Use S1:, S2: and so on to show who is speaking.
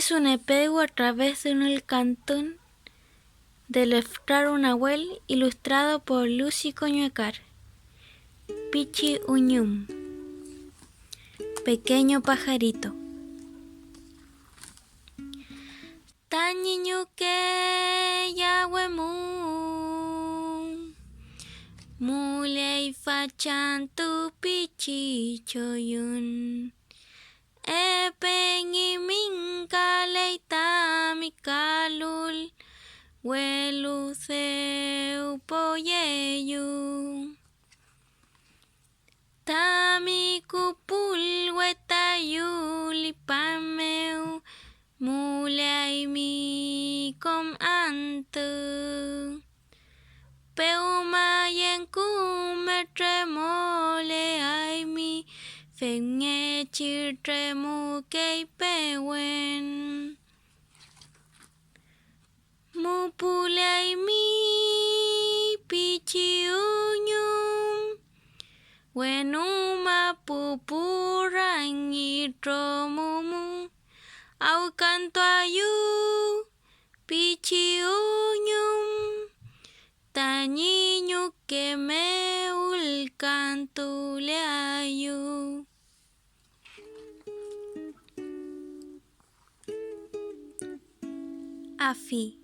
S1: es un epeu a través de un cantón del Eftar Nahuel, ilustrado por Lucy Coñuecar. Pichi Uñum. Pequeño pajarito. Tañiñuque yahuemu, mulei fachan tu pichi choyun. Epengi minka leita mikalul, welu seu poyeyu. Tami kupul wetayu lipameu, mulai mi kom antu. Peuma yenku metremole ai mi, fenge chirtremu kei pewen. Mupulai mi pichi unyum, wenuma pupurangi tromumu, au canto ayu pichi unyum, tañiñu que meul canto le ayu. Afi.